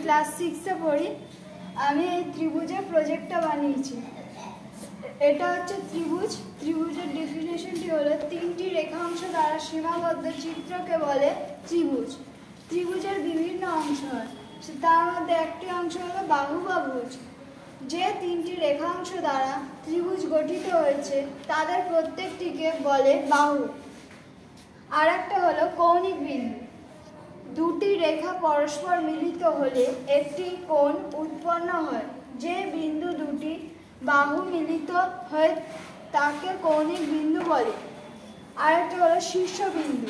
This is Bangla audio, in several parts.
ক্লাস 6-এ পড়ি। আমি এই ত্রিভুজের প্রজেক্টটা বানিয়েছি। এটা হচ্ছে ত্রিভুজ। ত্রিভুজের ডেফিনেশনটি হলো তিনটি রেখাংশ দ্বারা সীমাবদ্ধ চিত্রকে বলে ত্রিভুজ। ত্রিভুজের বিভিন্ন অংশ হয়, তার মধ্যে একটি অংশ হলো বাহু বা ভুজ। যে তিনটি রেখাংশ দ্বারা ত্রিভুজ গঠিত হয়েছে তাদের প্রত্যেকটিকে বলে বাহু। আর একটা হলো কৌণিক বিন্দু। দুটি রেখা পরস্পর মিলিত হলে একটি কোণ উৎপন্ন হয়। যে বিন্দু দুটি বাহু মিলিত হয় তাকে কৌণিক বিন্দু বলে। আরেকটা হলো শীর্ষবিন্দু।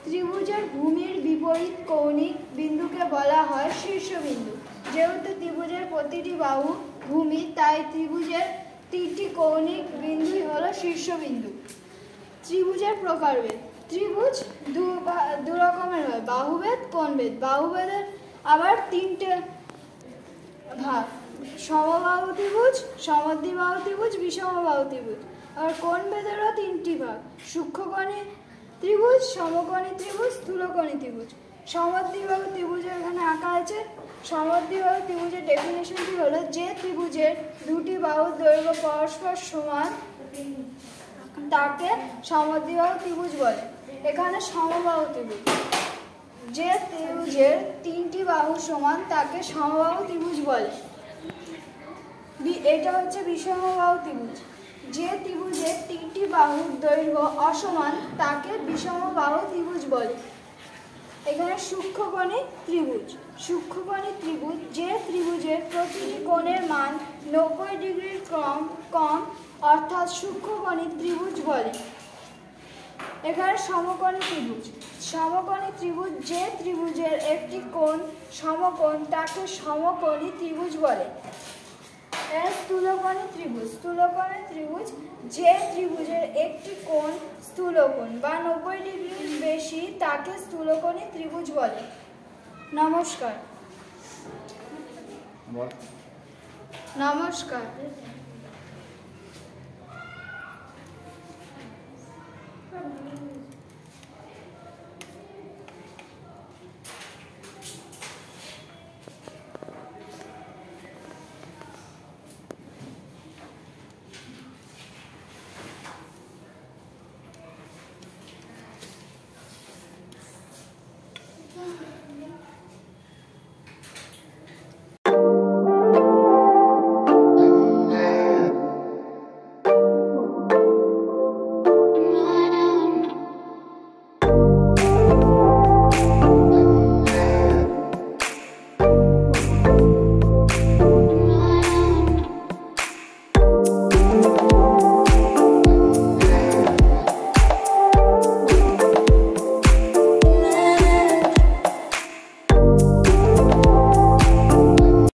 ত্রিভুজের ভূমির বিপরীত কৌণিক বিন্দুকে বলা হয় শীর্ষবিন্দু। যেহেতু ত্রিভুজের প্রতিটি বাহু ভূমি, তাই ত্রিভুজের তিনটি কৌণিক বিন্দুই হলো শীর্ষবিন্দু। ত্রিভুজের প্রকারভেদ। ত্রিভুজ দু রকমের হয়, বাহুভেদ, কোণভেদ। বাহুভেদের আবার তিনটে ভাগ: সমবাহু ত্রিভুজ, সমদ্বিবাহু ত্রিভুজ, বিষমবাহু ত্রিভুজ। আর কোণভেদেরও তিনটি ভাগ: সূক্ষ্মকোণী ত্রিভুজ, সমকোণী ত্রিভুজ, স্থূলকোণী ত্রিভুজ। সমদ্বিবাহু ত্রিভুজের এখানে আঁকা আছে। সমদ্বিবাহু ত্রিভুজের ডেফিনেশনটি হলো যে ত্রিভুজের দুটি বাহুর দৈর্ঘ্য পরস্পর সমান তাকে সমদ্বিবাহু ত্রিভুজ বলে। এখানে সমবাহু ত্রিভুজ। যে ত্রিভুজের তিনটি বাহু সমান তাকে সমবাহু ত্রিভুজ বলে। এটা হচ্ছে বিষমবাহু ত্রিভুজ। যে ত্রিভুজের তিনটি বাহুর দৈর্ঘ্য অসমান তাকে বিষমবাহু ত্রিভুজ বলে। এখানে সূক্ষ্মকোণী ত্রিভুজ। সূক্ষ্মকোণী ত্রিভুজ যে ত্রিভুজের প্রতিটি কোণের মান 90 ডিগ্রির কম অর্থাৎ সূক্ষ্মকোণী ত্রিভুজ বলে। এখানে সমকোণী ত্রিভুজ। সমকোণী ত্রিভুজ যে ত্রিভুজের একটি কোণ সমকোণ তাকে সমকোণী ত্রিভুজ বলে। স্থূলকোণী ত্রিভুজ। স্থূলকোণী ত্রিভুজ যে ত্রিভুজের একটি কোণ স্থূলকোণ বা 90 ডিগ্রির বেশি তাকে স্থূলকোণী ত্রিভুজ বলে। নমস্কার।